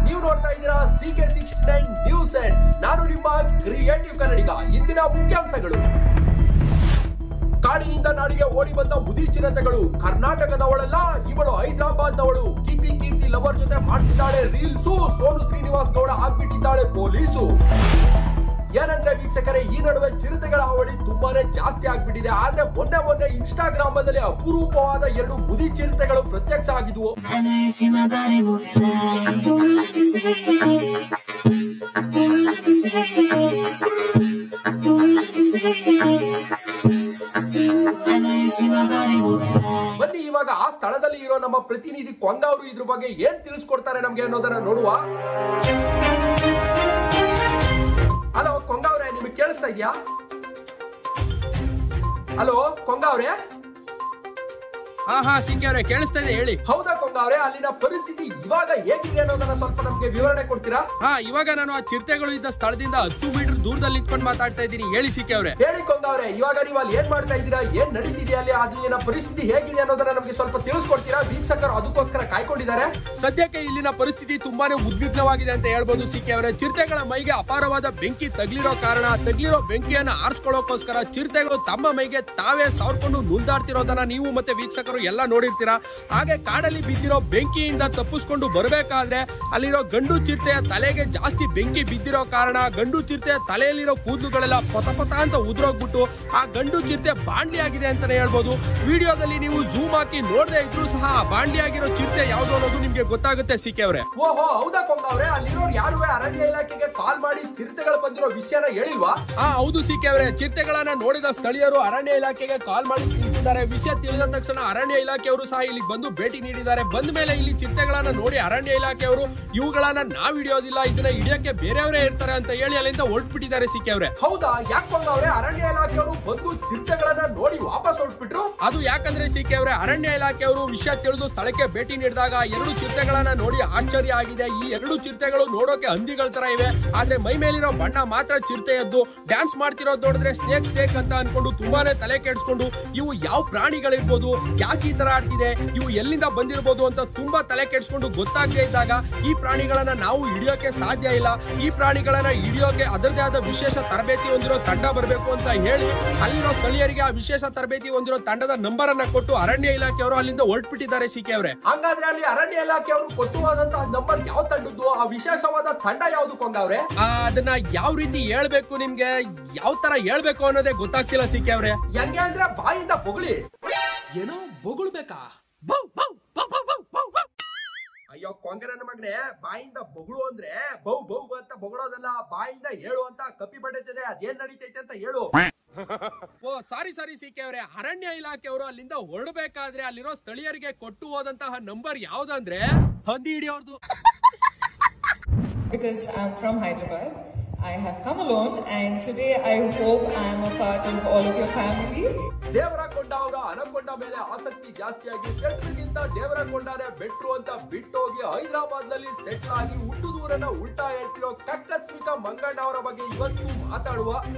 ನೀವು ನೋಡ್ತಾ ಇದ್ದೀರಾ CK69 ನ್ಯೂಸ್ ಸೆನ್ಸ್. ನಾನು ನಿಮ್ಮ ಕ್ರಿಯೇಟಿವ್ ಕನ್ನಡಿಗ. ಇಂದಿನ ಮುಖ್ಯಾಂಶಗಳು: ಕಾಡಿನಿಂದ ನಾಡಿಗೆ ಓಡಿ ಬಂದ ಮುದಿ ಚಿರತೆಗಳು. ಕರ್ನಾಟಕದವಳಲ್ಲ ಇವಳು, ಹೈದರಾಬಾದ್ನವಳು. ಕೀರ್ತಿ ಲವರ್ ಜೊತೆ ಮಾಡ್ತಿದ್ದಾಳೆ ರೀಲ್ಸು. ಸೋನು ಶ್ರೀನಿವಾಸ್ ಗೌಡ ಆಗ್ಬಿಟ್ಟಿದ್ದಾಳೆ ಪೊಲೀಸು. ಏನಂದ್ರೆ ವೀಕ್ಷಕರೇ, ಈ ನಡುವೆ ಚಿರತೆಗಳ ಹಾವಳಿ ತುಂಬಾನೇ ಜಾಸ್ತಿ ಆಗ್ಬಿಟ್ಟಿದೆ. ಆದ್ರೆ ಮೊನ್ನೆ ಇನ್ಸ್ಟಾಗ್ರಾಮ್ ಅಲ್ಲಿ ಅಪರೂಪವಾದ 2 ಮುದಿ ಚಿರತೆಗಳು ಪ್ರತ್ಯಕ್ಷ ಆಗಿದ್ವು. ಬನ್ನಿ ಇವಾಗ ಆ ಸ್ಥಳದಲ್ಲಿ ಇರೋ ನಮ್ಮ ಪ್ರತಿನಿಧಿ ಕೊಂಗ ಅವರು ಇದ್ರ ಬಗ್ಗೆ ಏನ್ ತಿಳಿಸ್ಕೊಡ್ತಾರೆ ನಮ್ಗೆ ಅನ್ನೋದನ್ನ ನೋಡುವ. ಹಲೋ ಕೊಂಗ ಅವ್ರೆ, ನಿಮಗೆ ಕೇಳಿಸ್ತಾ ಇದೆಯಾ? ಹಲೋ ಕೊಂಗ ಅವ್ರೆ. ಹಾ ಸಿಂಗಿ ಅವರೇ, ಕೇಳಿಸ್ತಾ ಇದೆ, ಹೇಳಿ. ಹೌದಾ ಕೊಂಗ ಅವ್ರೆ, ಅಲ್ಲಿನ ಪರಿಸ್ಥಿತಿ ಇವಾಗ ಹೇಗಿದೆ ಅನ್ನೋದನ್ನ ಸ್ವಲ್ಪ ನಮ್ಗೆ ವಿವರಣೆ ಕೊಡ್ತೀರಾ? ಇವಾಗ ನಾನು ಆ ಚಿರತೆಗಳು ಇದ್ದ ಸ್ಥಳದಿಂದ 10 ಮೀಟರ್ ದೂರದಲ್ಲಿ ನಿಂತ್ಕೊಂಡು ಮಾತಾಡ್ತಾ ಇದ್ದೀನಿ. ಹೇಳಿ ಸಿಂಗಿ ಅವರೇ. ಹೇಳಿ ಕೊಂಗ ಅವ್ರೆ, ಇವಾಗ ನೀವು ಅಲ್ಲಿ ಏನ್ ಮಾಡ್ತಾ ಇದ್ದೀರಾ, ಏನ್ ನಡೀತಿದೆ ಅಲ್ಲಿ, ಅಲ್ಲಿನ ಪರಿಸ್ಥಿತಿ ಹೇಗಿದೆ ಅನ್ನೋದನ್ನ ನಮ್ಗೆ ಸ್ವಲ್ಪ ತಿಳಿಸ್ಕೊಡ್ತೀರಾ? ವೀಕ್ಷಕರು ಅದಕ್ಕೋಸ್ಕರ ಕಾಯ್ಕೊಂಡಿದ್ದಾರೆ. ಸದ್ಯಕ್ಕೆ ಇಲ್ಲಿನ ಪರಿಸ್ಥಿತಿ ತುಂಬಾನೇ ಉದ್ವಿಗ್ನವಾಗಿದೆ ಅಂತ ಹೇಳ್ಬೋದು ಸಿಂಗಿ ಅವರೇ. ಚಿರತೆಗಳ ಮೈಗೆ ಅಪಾರವಾದ ಬೆಂಕಿ ತಗ್ಲಿರೋ ಕಾರಣ, ತಗ್ಲಿರೋ ಬೆಂಕಿಯನ್ನ ಆರಿಸ್ಕೊಳ್ಳೋಕೋಸ್ಕರ ಚಿರತೆಗಳು ತಮ್ಮ ಮೈಗೆ ತಾವೇ ಸಾರ್ಕೊಂಡು ನುಂದಾಡ್ತಿರೋದನ್ನ ನೀವು ಮತ್ತೆ ವೀಕ್ಷಕರು ಎಲ್ಲ ನೋಡಿರ್ತೀರಾ. ಹಾಗೆ ಕಾಡಲ್ಲಿ ಬಿದ್ದಿರೋ ಬೆಂಕಿಯಿಂದ ತಪ್ಪಿಸ್ಕೊಂಡು ಬರಬೇಕಾದ್ರೆ ಅಲ್ಲಿರೋ ಗಂಡು ಚಿರತೆಯ ತಲೆಗೆ ಜಾಸ್ತಿ ಬೆಂಕಿ ಬಿದ್ದಿರೋ ಕಾರಣ ಗಂಡು ಚಿರತೆಯ ತಲೆಯಲ್ಲಿರೋ ಕೂದಲುಗಳೆಲ್ಲ ಪತ ಅಂತ ಉದುರೋಗ್ಬಿಟ್ಟು ಆ ಗಂಡು ಚಿರತೆ ಬಾಂಡ್ಲಿ ಆಗಿದೆ ಅಂತಾನೆ ಹೇಳ್ಬೋದು. ವಿಡಿಯೋದಲ್ಲಿ ನೀವು ಝೂಮ್ ಹಾಕಿ ನೋಡದೆ ಇದ್ರು ಸಹ ಆ ಬಾಂಡ್ಲಿ ಆಗಿರೋ ಚಿರತೆ ಯಾವ್ದು ಅನ್ನೋದು ನಿಮ್ಗೆ ಗೊತ್ತಾಗುತ್ತೆ ಸಿಕೆ ಅವರೇ. ಓಹೋ ಹೌದಾ ಕೊಂಗ ಅವ್ರೆ, ಅಲ್ಲಿರೋ ಯಾರು ಅರಣ್ಯ ಇಲಾಖೆಗೆ ಕಾಲ್ ಮಾಡಿ ಚಿರತೆಗಳು ಬಂದಿರೋ ವಿಷಯನ ಹೇಳಿಲ್ವಾ? ಹೌದು ಸಿಕೆ ಅವರೇ, ಚಿರತೆಗಳನ್ನ ನೋಡಿದ ಸ್ಥಳೀಯರು ಅರಣ್ಯ ಇಲಾಖೆಗೆ ಕಾಲ್ ಮಾಡಿ ತಿಳಿಸಿದ್ದಾರೆ. ವಿಷಯ ತಿಳಿದ ತಕ್ಷಣ ಅರಣ್ಯ ಇಲಾಖೆಯವರು ಸಹ ಇಲ್ಲಿಗೆ ಬಂದು ಭೇಟಿ ನೀಡಿದ್ದಾರೆ. ಬಂದ ಮೇಲೆ ಇಲ್ಲಿ ಚಿರತೆಗಳನ್ನ ನೋಡಿ ಅರಣ್ಯ ಇಲಾಖೆಯವರು ಇವುಗಳನ್ನ ನಾವ್ ಹಿಡಿಯೋದಿಲ್ಲ, ಇದನ್ನ ಹಿಡಿಯಕ್ಕೆ ಬೇರೆಯವರೇ ಇರ್ತಾರೆ ಅಂತ ಹೇಳಿ ಅಲ್ಲಿಂದ ಹೊರಟ್ಬಿಟ್ಟಿದ್ದಾರೆ ಸಿಕೆ ಅವರೇ. ಹೌದಾ, ಯಾಕೆ ಅವರೇ ಅರಣ್ಯ ಇಲಾಖೆಯವರು ಬಂದು ಚಿರತೆಗಳನ್ನ ನೋಡಿ ವಾಪಸ್ ಹೊರಟ್ಬಿಟ್ರು? ಅದು ಯಾಕಂದ್ರೆ ಸಿಕೆ ಅವರೇ, ಅರಣ್ಯ ಇಲಾಖೆಯವರು ವಿಷಯ ತಿಳಿದು ಸ್ಥಳಕ್ಕೆ ಭೇಟಿ ನೀಡಿದಾಗ 2 ಚಿರತೆಗಳನ್ನ ನೋಡಿ ಆಶ್ಚರ್ಯ ಆಗಿದೆ. ಈ 2 ಚಿರತೆಗಳು ನೋಡೋಕೆ ಹಂದಿಗಳ ತರ ಇವೆ, ಆದ್ರೆ ಮೈ ಮೇಲಿರೋ ಬಣ್ಣ ಮಾತ್ರ ಚಿರತೆಯದ್ದು. ಡ್ಯಾನ್ಸ್ ಮಾಡ್ತಿರೋದು ನೋಡಿದ್ರೆ ಸ್ನೇಕ್ ಅಂತ ಅನ್ಕೊಂಡು ತುಂಬಾನೇ ತಲೆ ಕೆಡಿಸ್ಕೊಂಡು ಇವು ಯಾವ ಪ್ರಾಣಿಗಳಿರ್ಬೋದು, ಯಾಕೆ ಈ ತರ ಆಡ್ತಿದೆ, ಇವು ಎಲ್ಲಿಂದ ಬಂದಿರಬಹುದು ಅಂತ ತುಂಬಾ ತಲೆ ಕೆಡಿಸ್ಕೊಂಡು ಗೊತ್ತಾಗದೇ ಇದ್ದಾಗ ಈ ಪ್ರಾಣಿಗಳನ್ನ ನಾವು ಹಿಡಿಯೋಕೆ ಸಾಧ್ಯ ಇಲ್ಲ, ಈ ಪ್ರಾಣಿಗಳನ್ನ ಹಿಡಿಯೋಕೆ ಅದರದೇ ಆದ ವಿಶೇಷ ತರಬೇತಿ ಹೊಂದಿರೋ ತಂಡ ಬರಬೇಕು ಅಂತ ಹೇಳಿ ಅಲ್ಲಿರೋ ಸ್ಥಳೀಯರಿಗೆ ಆ ವಿಶೇಷ ತರಬೇತಿ ಹೊಂದಿರೋ ತಂಡದ ನಂಬರ್ ಅನ್ನ ಕೊಟ್ಟು ಅರಣ್ಯ ಇಲಾಖೆಯವರು ಅಲ್ಲಿಂದ ಹೊರಟ್ಬಿಟ್ಟಿದ್ದಾರೆ ಸಿಕೆ ಅವರೇ. ಹಾಗಾದ್ರೆ ಅಲ್ಲಿ ಅರಣ್ಯ ಇಲಾಖೆಯವರು ಕೊಟ್ಟುವಾದಂತಹ ನಂಬರ್ ಯಾವ ತಂಡದ್ದು, ಆ ವಿಶೇಷವಾದ ತಂಡ ಯಾವ್ದು ಕೊಂಗ ಅವ್ರೆ? ಅದನ್ನ ಯಾವ ರೀತಿ ಹೇಳ್ಬೇಕು, ನಿಮ್ಗೆ ಯಾವ ತರ ಹೇಳ್ಬೇಕು ಅನ್ನೋದೇ ಗೊತ್ತಾಗ್ತಿಲ್ಲ ಸಿಕೆ ಅವ್ರೆ. ಹೆಂಗೆ ಅಂದ್ರೆ ಬಾಯಿಂದ ಬೊಗಳಿ. ಏನೋ ಬೊಗಳ್ಬೇಕಾ? ಅಯ್ಯೋ ಕೊಂಗರನ ಮಗನೆ, ಬಾಯಿಂದ ಬೊಗಳು ಅಂದ್ರೆ ಬೌ ಅಂತ ಬೊಗಳೋದಲ್ಲ, ಬಾಯಿಂದ ಹೇಳು ಅಂತ ಕಪ್ಪಿ ಬಡೈತದೆ. ಅದೇನ್ ನಡೀತೈತೆ ಅಂತ ಹೇಳು. ಸಾರಿ ಸಿಕೆ ಅವರೇ, ಅರಣ್ಯ ಇಲಾಖೆಯವರು ಅಲ್ಲಿಂದ ಹೊರಡಬೇಕಾದ್ರೆ ಅಲ್ಲಿರೋ ಸ್ಥಳೀಯರಿಗೆ ಕೊಟ್ಟು ಹೋದಂತಹ ನಂಬರ್ ಯಾವ್ದಂದ್ರೆ ಹಂದಿ ಹಿಡಿಯೋರ್ದು. Because I'm from Hyderabad, I have come alone and today I hope I am a part of all of your family. Deverakonda ಅವರ ಅನಕೊಂಡ ಮೇಲೆ ಆಸಕ್ತಿ ಜಾಸ್ತಿಯಾಗಿ ಸೆಟ್ಲ್ಗಿಂತ ದೇವರಕೊಂಡನೇ ಬೆಟ್ರು ಅಂತ ಬಿಟ್ಟೋಗಿ ಹೈದರಾಬಾದ್ ನಲ್ಲಿ ಸೆಟ್ಲ್ ಆಗಿ ಹುಟ್ಟುದೂರನ್ನ ಉಲ್ಟಾ ಹೇಳ್ತಿರೋ ಕಕ್ಕಸ್ಮಿಕ ಮಂಗಣ್ಣ ಅವರ ಬಗ್ಗೆ ಇವತ್ತು ಮಾತಾಡುವ.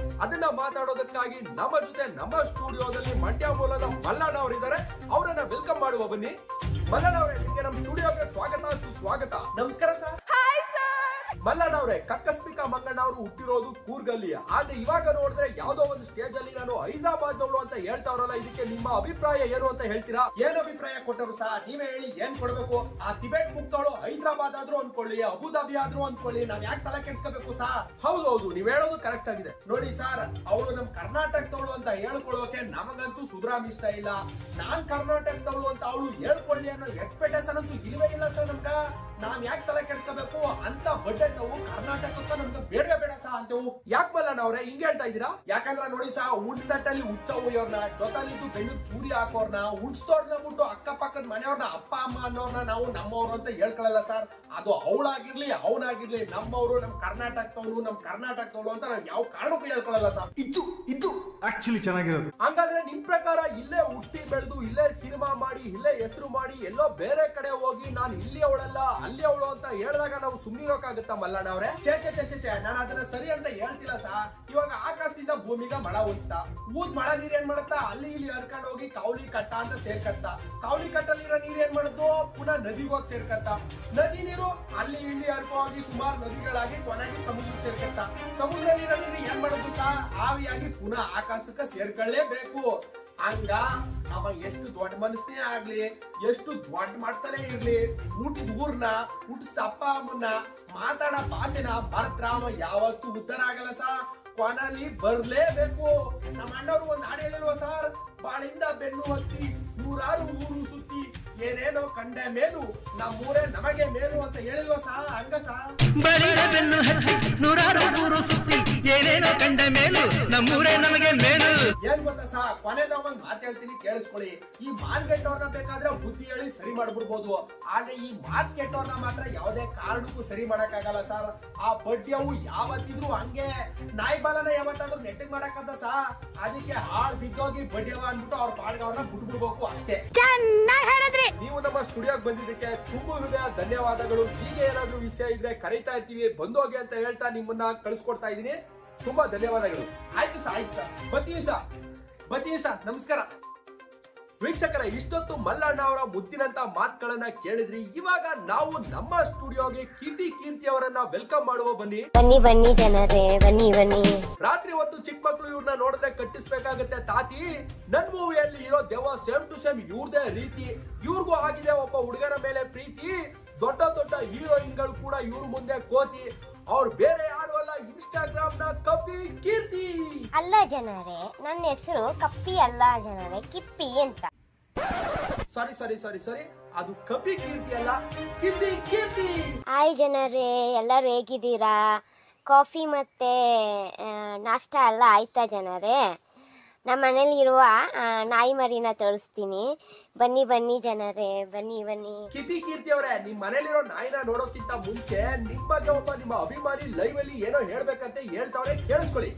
ಅದನ್ನ ಮಾತಾಡೋದಕ್ಕಾಗಿ ನಮ್ಮ ಜೊತೆ ನಮ್ಮ ಸ್ಟುಡಿಯೋದಲ್ಲಿ ಮಂಡ್ಯ ಮೂಲದ ಮಲ್ಲಣ್ಣ ಅವರಿದ್ದಾರೆ. ಅವರನ್ನ ವೆಲ್ಕಮ್ ಮಾಡುವ. ಬನ್ನಿ ಮಲ್ಲಣ್ಣ ಅವರೇ, ನಿಮಗೆ ನಮ್ಮ ಸ್ಟುಡಿಯೋಗೆ ಸ್ವಾಗತ ಸುಸ್ವಾಗತ. ನಮಸ್ಕಾರ ಸರ್. ಮಲ್ಲಣ್ಣ ಅವರೇ, ಕಕ್ಕಸ್ಮಿಕ ಮಂಗಣ್ಣ ಅವರು ಹುಟ್ಟಿರೋದು ಕೂರ್ಗಲ್ಲಿ. ಆದ್ರೆ ಇವಾಗ ನೋಡಿದ್ರೆ ಯಾವ್ದೋ ಒಂದು ಸ್ಟೇಜ್ ಅಲ್ಲಿ ನಾನು ಹೈದರಾಬಾದ್ನವಳು ಅಂತ ಹೇಳ್ತಾವ್ರಲ್ಲ, ಇದಕ್ಕೆ ನಿಮ್ಮ ಅಭಿಪ್ರಾಯ ಏನು ಅಂತ ಹೇಳ್ತೀರಾ? ಏನ್ ಅಭಿಪ್ರಾಯ ಕೊಟ್ಟರು ಸರ್, ನೀವೇ ಹೇಳಿ. ಏನ್ ಕೊಡ್ಬೇಕು? ಆ ಟಿಬೆಟ್ ಮುಕ್ತವಳು ಹೈದರಾಬಾದ್ ಆದ್ರೂ ಅನ್ಕೊಳ್ಳಿ, ಅಬುದಾಬಿ ಆದ್ರೂ ಅನ್ಕೊಳ್ಳಿ, ನಾವ್ ಯಾಕೆ ತಲೆ ಕೆಡ್ಸ್ಕೋಬೇಕು ಸರ್? ಹೌದೌದು, ನೀವ್ ಹೇಳೋದು ಕರೆಕ್ಟ್ ಆಗಿದೆ. ನೋಡಿ ಸರ್, ಅವಳು ನಮ್ ಕರ್ನಾಟಕದವಳು ಅಂತ ಹೇಳ್ಕೊಳ್ಳೋಕೆ ನಮಗಂತೂ ಸುಧರಾಮ್ ಇಷ್ಟ ಇಲ್ಲ. ನಾನ್ ಕರ್ನಾಟಕದವಳು ಅಂತ ಅವಳು ಹೇಳ್ಕೊಳ್ಳಿ ಅನ್ನೋ ಎಕ್ಸ್ಪೆಕ್ಟೇಷನ್ ಅಂತೂ ಇಲ್ವೇ ಇಲ್ಲ ಸರ್ ನಮ್ಗ. ನಾವ್ ಯಾಕೆ ತಲೆ ಕೆಡ್ಸ್ಕೋಬೇಕು ಅಂತ ಬಡ್ಡೆ ತಾವು ಕರ್ನಾಟಕಕ್ಕೆ ನಮ್ಗೆ ಬೇಡ ಸಹ ಅಂತೇವು. ಯಾಕೆ ಮಲ್ಲಣ್ಣ ಅವ್ರೆ ಹಿಂಗ್ ಹೇಳ್ತಾ ಇದೀರಾ? ಯಾಕಂದ್ರೆ ನೋಡಿ ಸಹ, ಉಂಟಲ್ಲಿ ಹುಚ್ಚ ಹೋಯೋರ್ನ, ಜೊತೆಲಿದ್ದು ಬೆನ್ನು ಚೂರಿ ಹಾಕೋರ್ನ, ಉಡ್ಸ್ತೋರ್ನ ಬಿಟ್ಟು ಅಕ್ಕಪಕ್ಕದ ಮನೆಯವ್ರನ್ನ ಅಪ್ಪ ಅಮ್ಮ ಅನ್ನೋರ್ನ ನಾವು ನಮ್ಮವ್ರು ಅಂತ ಹೇಳ್ಕೊಳ್ಳಲ್ಲ ಸರ್. ಅದು ಅವಳಾಗಿರ್ಲಿ ಅವನಾಗಿರ್ಲಿ, ನಮ್ಮವ್ರು, ನಮ್ ಕರ್ನಾಟಕದವ್ರು, ನಮ್ ಕರ್ನಾಟಕದವ್ರು ಅಂತ ನಾವ್ ಯಾವ ಕಾರಣಕ್ಕೂ ಹೇಳ್ಕೊಳ್ಳಲ್ಲ ಸರ್. ಇದು ಆಕ್ಚುಲಿ ಚೆನ್ನಾಗಿರೋದು. ಹಂಗಾದ್ರೆ ನಿಮ್ ಪ್ರಕಾರ ಇಲ್ಲೇ ಹುಟ್ಟಿ ಬೆಳೆದು ಇಲ್ಲೇ ಸಿನಿಮಾ ಮಾಡಿ ಇಲ್ಲೇ ಹೆಸರು ಮಾಡಿ ಎಲ್ಲೋ ಬೇರೆ ಕಡೆ ಹೋಗಿ ನಾನು ಇಲ್ಲಿ ಅವಳಲ್ಲ ಅಲ್ಲಿ ಅವಳು ಅಂತ ಹೇಳಿದಾಗ ನಾವು ಸುಮ್ಮನಿರೋಕ್ಕಾಗುತ್ತಾ ಮಲ್ಲಣ್ಣ ಅವ್ರೆ? ಚೇ ನಾನು ಅದನ್ನ ಸರಿ ಅಂತ ಹೇಳ್ತಿಲ್ಲ ಸಾ. ಇವಾಗ ಆಕಾಶದಿಂದ ಭೂಮಿಗ ಮಳ ಹೋಯ್ತಾ ಊದ್ ಮಳ ನೀರ್ ಏನ್ ಮಾಡತ್ತ ಅಲ್ಲಿ ಇಲ್ಲಿ ಹರ್ಕೊಂಡ್ ಹೋಗಿ ಕಾವಲಿ ಕಟ್ಟ ಅಂತ ಸೇರ್ಕತ್ತ ಕಾವಲಿ ಕಟ್ಟಲ್ಲಿರೋ ನೀರ್ ಏನ್ ಮಾಡುದು ಪುನಃ ನದಿಗೆ ಹೋಗಿ ಸೇರ್ಕತ್ತ ನದಿ ನೀರು ಅಲ್ಲಿ ಇಲ್ಲಿ ಹರ್ಕೊ ಹೋಗಿ ಸುಮಾರು ನದಿಗಳಾಗಿ ಕೊನೆಗೆ ಸಮುದ್ರಕ್ಕೆ ಸೇರ್ಕತ್ತ ಸಮುದ್ರ ನೀರು ಏನ್ ಮಾಡುದು ಸಹ ಆವಿಯಾಗಿ ಪುನಃ ಆಕಾಶಕ್ಕೆ ಸೇರ್ಕೊಳ್ಳೇಬೇಕು ಹಂಗ ಅವ ಎಷ್ಟು ದೊಡ್ಡ ಮನಸ್ಸೇ ಆಗ್ಲಿ ಎಷ್ಟು ದೊಡ್ಡ ಮಾಡ್ತಾನೆ ಇರ್ಲಿ ಹುಟ್ಟಿದ ಊರ್ನ ಹುಟ್ಟಿಸಿದ ಅಪ್ಪ ಅಮ್ಮನ್ನ ಮಾತಾಡ ಭಾಷೆನ ಮರತ್ರ ಅವ ಯಾವತ್ತೂ ಉದ್ಧಾರ ಆಗಲ್ಲ ಸಾ ಕೊನಲ್ಲಿ ಬರ್ಲೇಬೇಕು. ನಮ್ಮ ಅಣ್ಣವ್ರು ಒಂದ್ ಹಾಡು ಹೇಳಿಲ್ವ ಸರ್, ಬಾಳಿಂದ ಬೆನ್ನು ಹತ್ತಿ ನೂರಾರು ಊರು ಸುತ್ತಿ ಏನೇನೋ ಕಂಡೆ ಮೇಲು ನಮ್ಮೂರೇ ನಮಗೆ ಮೇಲು ಅಂತ ಹೇಳಿಲ್ವ ಸಾ ಹಂಗ ಸಾ ಬಾಳಿಂದ ಬೆನ್ನು ಹತ್ತಿ ನೂರಾರು ಊರು ಸುತ್ತಿ ಏನೇನೋ ಕಂಡ ಮೇಲು ನಮ್ಮೂರೇ ನಮಗೆ ಮೇಲು. ಏನ್ ಗೊತ್ತಾ ಸಾ, ಕೊನೆದಾಗ ಒಂದ್ ಮಾತು ಹೇಳ್ತೀನಿ ಕೇಳಿಸ್ಕೊಳ್ಳಿ. ಈ ಮಾತ್ ಕೆಟ್ಟವ್ರನ್ನ ಬೇಕಾದ್ರೆ ಬುದ್ಧಿ ಹೇಳಿ ಸರಿ ಮಾಡ್ಬಿಡ್ಬೋದು, ಆದ್ರೆ ಈ ಮಾತ್ ಕೆಟ್ಟವ್ರನ್ನ ಮಾತ್ರ ಯಾವುದೇ ಕಾರಣಕ್ಕೂ ಸರಿ ಮಾಡಕ್ ಆಗಲ್ಲ ಸರ್. ಆ ಬಡ್ಡಿಯವು ಯಾವತ್ತಿದ್ರು ಹಂಗೆ ನಾಯಿ ಬಾಲನ ಯಾವತ್ತಾದ್ರೂ ನೆಟ್ಟಿಗೆ ಮಾಡಕ್ಕಂತ ಸಾ, ಅದಕ್ಕೆ ಹಾಳು ಬಿದ್ದೋಗಿ ಬಡ್ಡಿಯವ ಅಂದ್ಬಿಟ್ಟು ಅವ್ರ ಪಾಡ್ಗೆ ಅವ್ರನ್ನ ಬಿಟ್ಬಿಡ್ಬೇಕು ಅಷ್ಟೇ. ನೀವು ನಮ್ಮ ಸ್ಟುಡಿಯೋಗೆ ಬಂದಿದ್ದಕ್ಕೆ ತುಂಬಾ ಹೃದಯ ಧನ್ಯವಾದಗಳು. ಹೀಗೆ ಏನಾದ್ರು ವಿಷಯ ಇದ್ರೆ ಕರೀತಾ ಇರ್ತೀವಿ, ಬಂದೋಗಿ ಅಂತ ಹೇಳ್ತಾ ನಿಮ್ಮನ್ನ ಕಳಿಸ್ಕೊಡ್ತಾ ಇದೀನಿ. ತುಂಬಾ ಧನ್ಯವಾದಗಳು. ಆಯ್ತು ಸಾ, ಆಯ್ತು ಸಾ, ಬರ್ತೀವಿ ಸಾ, ನಮಸ್ಕಾರ. ವೀಕ್ಷಕರ, ಇಷ್ಟೊತ್ತು ಮಲ್ಲಣ್ಣ ಅವರ ಮುದ್ದಿನಂತ ಮಾತುಗಳನ್ನ ಕೇಳಿದ್ರಿ. ಇವಾಗ ನಾವು ನಮ್ಮ ಸ್ಟುಡಿಯೋಗೆ ಕಿಪಿ ಕೀರ್ತಿ ಅವರನ್ನ ವೆಲ್ಕಮ್ ಮಾಡುವ. ಬನ್ನಿ ಬನ್ನಿ ಜನರೇ, ಬನ್ನಿ. ರಾತ್ರಿ ಹೊತ್ತು ಚಿಕ್ಕ ಮಕ್ಳು ಇವ್ರನ್ನ ನೋಡಿದ್ರೆ ಕಟ್ಟಿಸ್ಬೇಕಾಗತ್ತೆ ತಾತಿ. ನನ್ ಮೂವಿಯಲ್ಲಿ ಇರೋ ದೆವ್ವ ಸೇಮ್ ಟು ಸೇಮ್ ಇವ್ರದೇ ರೀತಿ. ಇವ್ರಿಗೂ ಆಗಿದೆ ಒಬ್ಬ ಹುಡುಗನ ಮೇಲೆ ಪ್ರೀತಿ. ದೊಡ್ಡ ದೊಡ್ಡ ಹೀರೋಯಿನ್ಗಳು ಕೂಡ ಇವ್ರ ಮುಂದೆ ಕೋತಿ. ಅವ್ರು ಬೇರೆ ಯಾರು ಅಲ್ಲ, ಇನ್ಸ್ಟಾಗ್ರಾಮ್ ನ ಕಪಿ ಕೀರ್ತಿ. ಅಲ್ಲ ಜನರೇ, ನನ್ನ ಹೆಸರು ಕಪ್ಪಿ ಅಲ್ಲ ಜನರೇ, ಕಿಪ್ಪಿ ಅಂತ. ಸಾರಿ, ಅದು ಕಪಿ ಕೀರ್ತಿ ಅಲ್ಲ, ಕಿಪಿ ಕೀರ್ತಿ. ಹಾಯ್ ಜನರೇ, ಎಲ್ಲರೂ ಹೇಗಿದ್ದೀರಾ? ಕಾಫಿ ಮತ್ತೆ ನಾಷ್ಟ ಎಲ್ಲ ಆಯ್ತಾ ಜನರೇ? ನಮ್ಮ ಮನೇಲಿ ಇರುವ ನಾಯಿ ಮರಿನ ತೋರಿಸ್ತೀನಿ. ಬನ್ನಿ ಜನರೇ, ಬನ್ನಿ. ಕಿಪಿ ಕೀರ್ತಿ ಅವರೇ, ನಿಮ್ ಮನೇಲಿರೋ ನಾಯಿನ ನೋಡೋಕ್ಕಿಂತ ಮುಂಚೆ ನಿಮ್ ಬಗ್ಗೆ ಒಬ್ಬ ನಿಮ್ಮ ಅಭಿಮಾನಿ ಲೈವ್ ಅಲ್ಲಿ ಏನೋ ಹೇಳ್ಬೇಕಂತ ಹೇಳ್ತಾವ್ರೆ, ಕೇಳಿಸ್ಕೊಳ್ಳಿ.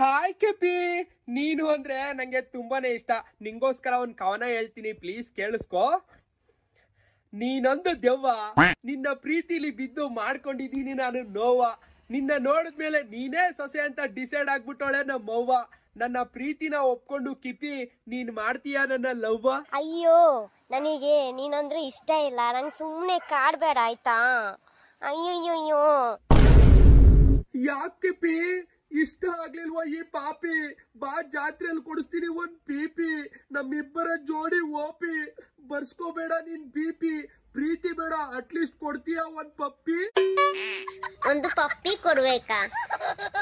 ಹಾಯ್ ಕೆಪಿ, ನೀನು ಅಂದ್ರೆ ನಂಗೆ ತುಂಬಾನೇ ಇಷ್ಟ. ನಿಂಗೋಸ್ಕರ ಒಂದ್ ಕವನ ಹೇಳ್ತೀನಿ, ಪ್ಲೀಸ್ ಕೇಳಿಸ್ಕೊ. ನೀನೊಂದು ದೆವ್ವ, ನಿನ್ನ ಪ್ರೀತಿಲಿ ಬಿದ್ದು ಮಾಡ್ಕೊಂಡಿದೀನಿ ನಾನು ನೋವ. ನಿನ್ನ ನೋಡಿದ್ಮೇಲೆ ನೀನೇ ಸೊಸೆ ಅಂತ ಡಿಸೈಡ್ ಆಗ್ಬಿಟ್ಟೋಳೆ ನಮ್ಮವ್ವ. ನನ್ನ ಪ್ರೀತಿನ ಒಪ್ಕೊಂಡು ಕಿಪಿ ನೀನ್ ಮಾಡ್ತೀಯ ನನ್ನ ಲವ್ವ? ಅಯ್ಯೋ, ನನಗೆ ನೀನಂದ್ರೆ ಇಷ್ಟ ಇಲ್ಲ, ನಂಗೆ ಸುಮ್ಮನೆ ಕಾಡ್ಬೇಡ ಆಯ್ತಾ? ಅಯ್ಯೋ ಯಾಕೆ ಕಿಪಿ ಇಷ್ಟ ಆಗ್ಲಿಲ್ವಾ ಈ ಪಾಪಿ? ಬಾ, ಜಾತ್ರೆಯಲ್ಲಿ ಕೊಡಿಸ್ತೀನಿ ಒಂದ್ ಪಿಪಿ, ನಮ್ಮಿಬ್ಬರ ಜೋಡಿ ಓಪಿ. ಬರ್ಸ್ಕೋಬೇಡ ನೀನ್ ಬಿಪಿ, ಪ್ರೀತಿ ಬೇಡ, ಅಟ್ಲೀಸ್ಟ್ ಕೊಡ್ತೀಯ ಒಂದ್ ಪಪ್ಪಿ? ಒಂದು ಪಪ್ಪಿ ಕೊಡ್ಬೇಕಾ?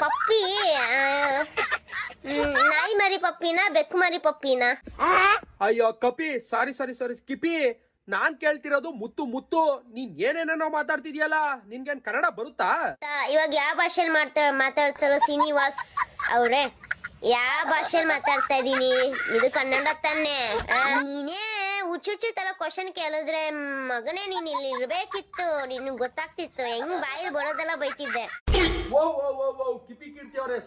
ಪಪ್ಪಿ ನಾಯಿ ಮರಿ ಪಪ್ಪಿನ ಬೆಕ್ಕು ಮರಿ ಪಪ್ಪಿನ? ಅಯ್ಯೋ ಕಪಿ, ಸಾರಿ ಕಿಪಿ, ನಾನ್ ಕೇಳ್ತಿರೋದು ಮುತ್ತು. ನೀನ್ ಏನೇನೋ ಮಾತಾಡ್ತಿದ್ಯಲ್ಲ, ನಿನ್ಗೇನ್ ಕನ್ನಡ ಬರುತ್ತಾ? ಇವಾಗ ಯಾವ ಭಾಷೆಯಲ್ಲಿ ಮಾತಾಡ್ತಾರೋ ಶ್ರೀನಿವಾಸ್ ಅವ್ರೆ? ಯಾವ ಭಾಷೆಯಲ್ಲಿ ಮಾತಾಡ್ತಾ ಇದೀನಿ? ಇದು ಕನ್ನಡ ತಾನೆ? ನೀನೇ ಹುಚ್ಚು ತರ ಕ್ವಶನ್ ಕೇಳಿದ್ರೆ ಮಗನೇ ನೀನ್ ಇಲ್ಲಿ ಇರ್ಬೇಕಿತ್ತು, ನಿನ್ ಗೊತ್ತಾಗ್ತಿತ್ತು. ಹೆಂಗ್ ಬಾಯಿ ಬರೋದೆಲ್ಲ ಬೈತಿದ್ದೆ. ಓ ಕಿಪಿ ಕೀರ್ತಿ ಅವರೇ,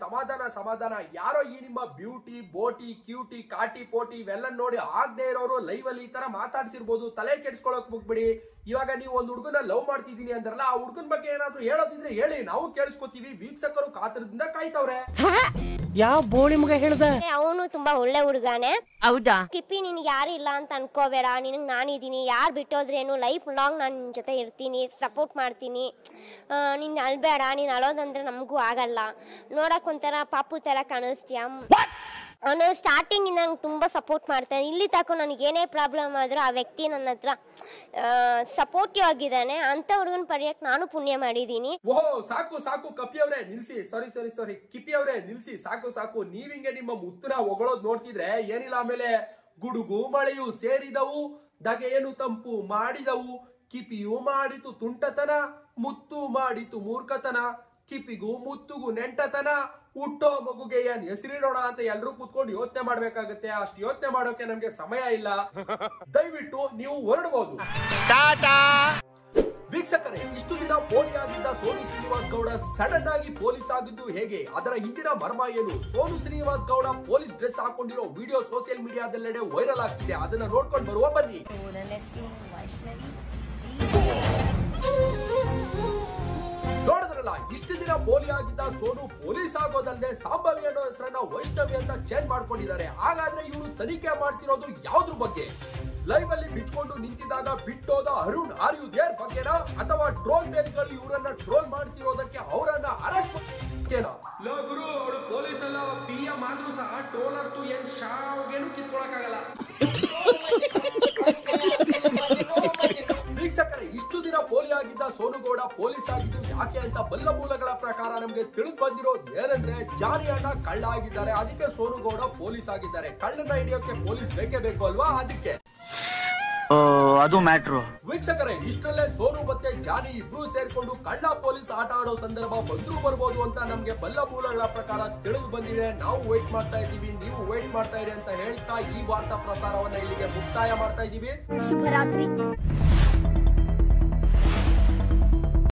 ಸಮಾಧಾನ. ಯಾರೋ ಈ ನಿಮ್ಮ ಬ್ಯೂಟಿ, ಬೋಟಿ, ಕ್ಯೂಟಿ, ಕಾಟಿ, ಪೋಟಿ ಇವೆಲ್ಲ ನೋಡಿ ಆಗದೆ ಇರೋರು ಲೈವ್ ಅಲ್ಲಿ ಈ ತರ ಮಾತಾಡ್ಸಿರ್ಬೋದು. ತಲೆ ಕೆಡ್ಸ್ಕೊಳಕ್ ಹೋಗ್ಬಿಡಿ. ಇವಾಗ ನೀವು ಒಂದ್ ಹುಡುಗನ ಲವ್ ಮಾಡ್ತಿದೀನಿ ಅಂದ್ರಲ್ಲ, ಆ ಹುಡುಗನ ಬಗ್ಗೆ ಏನಾದ್ರು ಹೇಳೋದಿದ್ರೆ ಹೇಳಿ, ನಾವು ಕೇಳಿಸ್ಕೊತೀವಿ. ವೀಕ್ಷಕರು ಕಾತರದಿಂದ ಕಾಯ್ತವ್ರೆ. ಯಾವ ಬೋಳಿ ಮಗ ಹೇಳ್ದ? ಅವನು ತುಂಬಾ ಒಳ್ಳೆ ಹುಡುಗಾನೆ. ಹೌದಾ? ಕಿಪ್ಪಿ, ನಿನ್ಗೆ ಯಾರು ಇಲ್ಲ ಅಂತ ಅನ್ಕೋಬೇಡ, ನಿನಗ್ ನಾನಿದ್ದೀನಿ. ಯಾರು ಬಿಟ್ಟೋದ್ರೇನು ಲೈಫ್ ಲಾಂಗ್ ನಾನು ನಿನ್ ಜೊತೆ ಇರ್ತೀನಿ, ಸಪೋರ್ಟ್ ಮಾಡ್ತೀನಿ. ನೀನ್ ಅಳ್ಬೇಡ, ನೀನ್ ಅಳೋದಂದ್ರೆ ನಮಗೂ ಆಗಲ್ಲ. ನೋಡಕ್ ಒಂಥರ ಪಾಪು ತರ ಕಾಣಿಸ್ತೀಯ. ಅವನು ಸ್ಟಾರ್ಟಿಂಗ್ ಇಂದ ನಂಗೆ ತುಂಬಾ ಸಪೋರ್ಟ್ ಮಾಡ್ತಾನೆ. ಇಲ್ಲಿ ತನಕ ನನಗೆ ಏನೇ ಪ್ರಾಬ್ಲಮ್ ಆದ್ರೂ ಆ ವ್ಯಕ್ತಿ ನನ್ನ ಹತ್ರ ಸಪೋರ್ಟಿವ್ ಆಗಿದ್ದಾನೆ. ಅಂತ ಹುಡುಗನ ಪಡೆಯಕ್ ನಾನು ಪುಣ್ಯ ಮಾಡಿದೀನಿ. ಓಹೋ, ಸಾಕು ಕಪಿ ಅವರೇ ನಿಲ್ಸಿ. ಸಾರಿ ಕಿಪಿ ಅವರೇ ನಿಲ್ಸಿ, ಸಾಕು. ನೀವಿಂಗೆ ನಿಮ್ಮ ಮುತ್ತನ ಹೊಗಳೋದ್ ನೋಡ್ತಿದ್ರೆ ಏನಿಲ್ಲ. ಆಮೇಲೆ ಗುಡುಗು ಮಳೆಯು ಸೇರಿದವು, ದಗೆಯನ್ನು ತಂಪು ಮಾಡಿದವು. ಕಿಪಿಯು ಮಾಡಿತು ತುಂಟತನ, ಮುತ್ತು ಮಾಡಿತು ಮೂರ್ಖತನ. ಕಿಪಿಗೂ ಮುತ್ತುಗೂ ನೆಂಟತನ, ಹುಟ್ಟೋ ಮಗುಗೆ ಏನ್ ಹೆಸರಿಡೋಣ ಅಂತ ಎಲ್ರೂ ಕೂತ್ಕೊಂಡು ಯೋಚನೆ ಮಾಡ್ಬೇಕಾಗತ್ತೆ. ಅಷ್ಟು ಯೋಚನೆ ಮಾಡೋಕೆ ನಮ್ಗೆ ಸಮಯ ಇಲ್ಲ. ದಯವಿಟ್ಟು ನೀವು ಹೊರಡಬಹುದು. ವೀಕ್ಷಕರೇ, ಇಷ್ಟು ದಿನ ಪೋಲಿಯಾಗಿದ್ದ ಸೋನು ಶ್ರೀನಿವಾಸ್ ಗೌಡ ಸಡನ್ ಆಗಿ ಪೊಲೀಸ್ ಆಗಿದ್ದು ಹೇಗೆ? ಅದರ ಹಿಂದಿನ ಮರ್ಮ ಏನು? ಸೋನು ಶ್ರೀನಿವಾಸ್ ಗೌಡ ಪೊಲೀಸ್ ಡ್ರೆಸ್ ಹಾಕೊಂಡಿರೋ ವಿಡಿಯೋ ಸೋಷಿಯಲ್ ಮೀಡಿಯಾದೆಲ್ಲೆಡೆ ವೈರಲ್ ಆಗ್ತಿದೆ. ಅದನ್ನ ನೋಡ್ಕೊಂಡು ಬರುವ ಬನ್ನಿ. ನೋಡಿದ್ರಲ್ಲ ಅಷ್ಟಲ್ಲ, ಇಷ್ಟು ದಿನ ಪೋಲಿ ಆಗಿದ್ದ ಸೋನು ಪೊಲೀಸ್ ಆಗೋದಲ್ಲದೆ ಸಾಂಬವಿ ಅನ್ನೋ ಹೆಸರನ್ನ ವೈಷ್ಣವಿ ಅಂತ ಚೇಂಜ್ ಮಾಡ್ಕೊಂಡಿದ್ದಾರೆ. ಹಾಗಾದ್ರೆ ಇವರು ತನಿಖೆ ಮಾಡ್ತಿರೋದು ಯಾವ್ದ್ರ ಬಗ್ಗೆ? ಲೈವ್ ಅಲ್ಲಿ ಬಿಚ್ಕೊಂಡು ನಿಂತಿದ್ದಾಗ ಬಿಟ್ಟೋದ ಅರುಣ್ ಆರ್ ಯು ದೇರ್ ಬಗ್ಗೆನಾ, ಅಥವಾ ಟ್ರೋಲ್ ಪೇಜ್ಗಳು ಇವರನ್ನ ಟ್ರೋಲ್ ಮಾಡ್ತಿರೋದಕ್ಕೆ ಅವರನ್ನ ಅರೆಸ್ಟ್ ಗುರು ಅವಳು ಪೊಲೀಸ್ ಅಲ್ಲ, PM ಆದ್ರೂ ಸಹ ಟ್ರೋಲರ್ಸ್ ಏನ್ ಶಾವ್ಗೇನು ಕಿತ್ಕೊಳಕ್ಕಾಗಲ್ಲ. ವೀಕ್ಷಕರೇ, ಇಷ್ಟು ದಿನ ಪೋಲಿ ಆಗಿದ್ದ ಸೋನುಗೌಡ ಪೊಲೀಸ್ ಆಗಿದ್ದು ಯಾಕೆ ಅಂತ ಬಲ್ಲ ಮೂಲಗಳ ಪ್ರಕಾರ ನಮ್ಗೆ ತಿಳಿದು ಬಂದಿರೋದು ಏನಂದ್ರೆ, ಜಾನಿ ಅಣ್ಣ ಕಳ್ಳ ಆಗಿದ್ದಾರೆ, ಅದಕ್ಕೆ ಸೋನುಗೌಡ ಪೊಲೀಸ್ ಆಗಿದ್ದಾರೆ. ಕಳ್ಳನ ಹಿಡಿಯೋಕೆ ಪೊಲೀಸ್ ಬೇಕೇ ಬೇಕು ಅಲ್ವಾ, ಅದಕ್ಕೆ ಅದು ಮ್ಯಾಟ್ರು. ವೀಕ್ಷಕರೇ, ಇಷ್ಟರಲ್ಲೇ ಸೋನು ಮತ್ತೆ ಜಾನಿ ಇಬ್ರು ಸೇರ್ಕೊಂಡು ಕಳ್ಳ ಪೊಲೀಸ್ ಆಟ ಆಡೋ ಸಂದರ್ಭ ಬಂದ್ರು ಬರ್ಬೋದು ಅಂತ ನಮ್ಗೆ ಬಲ್ಲ ಮೂಲಗಳ ಪ್ರಕಾರ ತಿಳಿದು ಬಂದಿದೆ. ನಾವು ವೇಟ್ ಮಾಡ್ತಾ ಇದ್ದೀವಿ, ನೀವು ವೇಟ್ ಮಾಡ್ತಾ ಇರಿ ಅಂತ ಹೇಳ್ತಾ ಈ ವಾರ್ತಾ ಪ್ರಸಾರವನ್ನ ಇಲ್ಲಿಗೆ ಮುಕ್ತಾಯ ಮಾಡ್ತಾ ಇದ್ದೀವಿ. ಶುಭರಾತ್ರಿ.